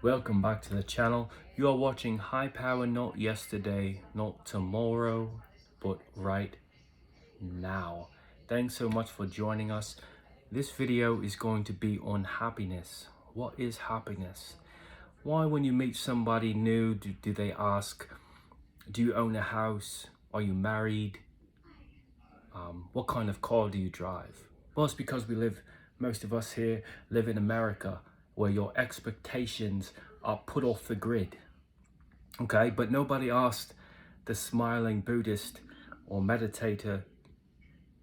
Welcome back to the channel. You are watching High Power, not yesterday, not tomorrow, but right now. Thanks so much for joining us. This video is going to be on happiness. What is happiness? Why, when you meet somebody new, do they ask, do you own a house? Are you married? What kind of car do you drive? Well, it's because most of us here live in America, where your expectations are put off the grid. Okay, but nobody asked the smiling Buddhist or meditator,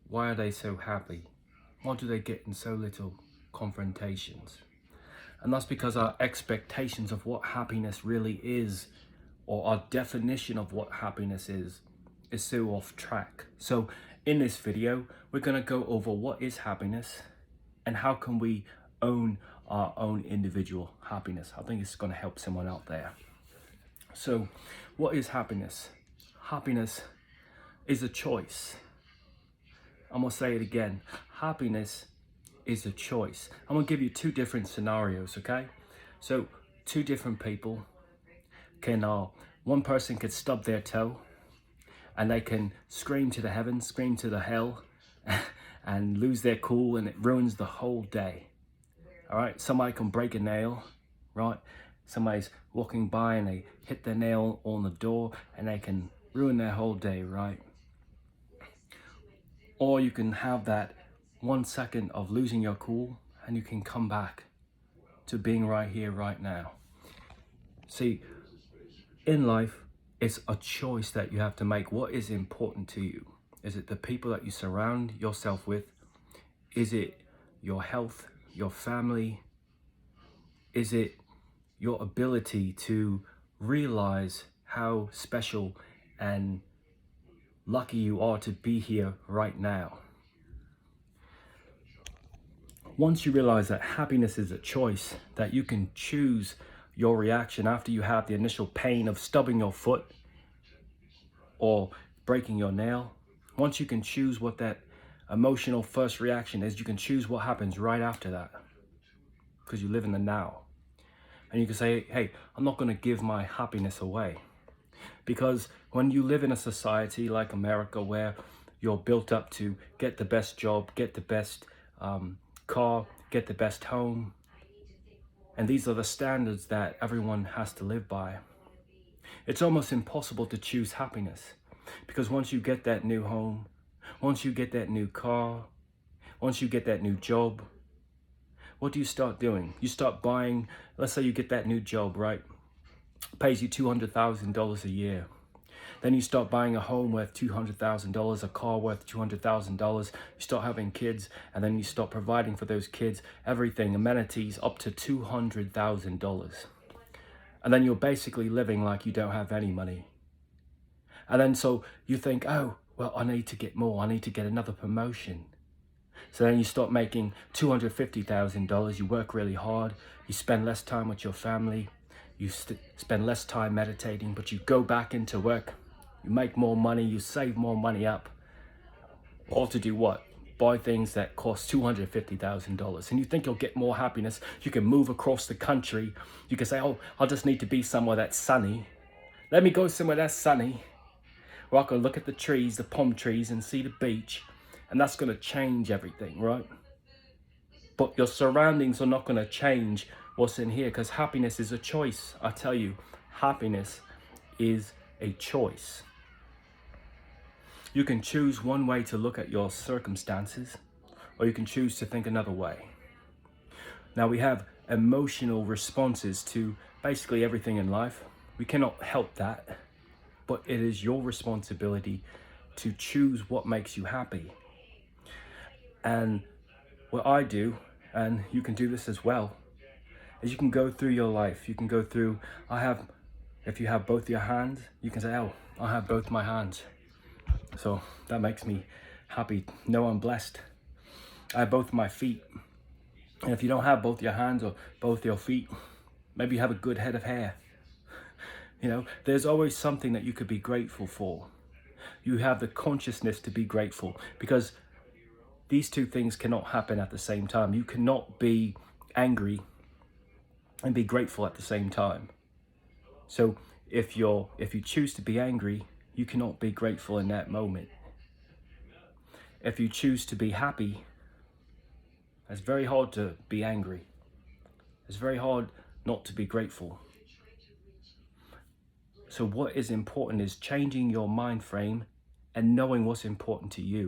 why are they so happy? Why do they get in so little confrontations? And that's because our expectations of what happiness really is, or our definition of what happiness is so off track. So in this video, we're going to go over what is happiness and how can we own our own individual happiness. I think it's going to help someone out there. So what is happiness? Happiness is a choice. I'm going to say it again. Happiness is a choice. I'm going to give you two different scenarios, okay? So two different people can, one person could stub their toe and they can scream to the heavens, scream to the hell, and lose their cool, and it ruins the whole day. All right, somebody can break a nail, right? Somebody's walking by and they hit their nail on the door and they can ruin their whole day, right? Or you can have that 1 second of losing your cool and you can come back to being right here, right now. See, in life, it's a choice that you have to make. What is important to you? Is it the people that you surround yourself with? Is it your health, your family? Is it your ability to realize how special and lucky you are to be here right now? Once you realize that happiness is a choice, that you can choose your reaction after you have the initial pain of stubbing your foot or breaking your nail, once you can choose what that emotional first reaction is, you can choose what happens right after that, because you live in the now. And you can say, hey, I'm not going to give my happiness away. Because when you live in a society like America, where you're built up to get the best job, get the best car, get the best home, and these are the standards that everyone has to live by, it's almost impossible to choose happiness. Because once you get that new home, once you get that new car, once you get that new job, what do you start doing? You start buying, let's say you get that new job, right? Pays you $200,000 a year. Then you start buying a home worth $200,000, a car worth $200,000. You start having kids, and then you start providing for those kids everything, amenities up to $200,000. And then you're basically living like you don't have any money. And then so you think, oh, well, I need to get more. I need to get another promotion. So then you start making $250,000. You work really hard. You spend less time with your family. You spend less time meditating, but you go back into work. You make more money. You save more money up. All to do what? Buy things that cost $250,000. And you think you'll get more happiness. You can move across the country. You can say, oh, I just need to be somewhere that's sunny. Let me go somewhere that's sunny, where I can look at the trees, the palm trees, and see the beach. And that's going to change everything, right? But your surroundings are not going to change what's in here, because happiness is a choice. I tell you, happiness is a choice. You can choose one way to look at your circumstances, or you can choose to think another way. Now, we have emotional responses to basically everything in life. We cannot help that, but it is your responsibility to choose what makes you happy. And what I do, and you can do this as well, is you can go through your life. You can go through, if you have both your hands, you can say, oh, I have both my hands. So that makes me happy. No, I'm blessed. I have both my feet. And if you don't have both your hands or both your feet, maybe you have a good head of hair. You know, there's always something that you could be grateful for. You have the consciousness to be grateful, because these two things cannot happen at the same time. You cannot be angry and be grateful at the same time. So if you choose to be angry, you cannot be grateful in that moment. If you choose to be happy, it's very hard to be angry. It's very hard not to be grateful. So what is important is changing your mind frame and knowing what's important to you.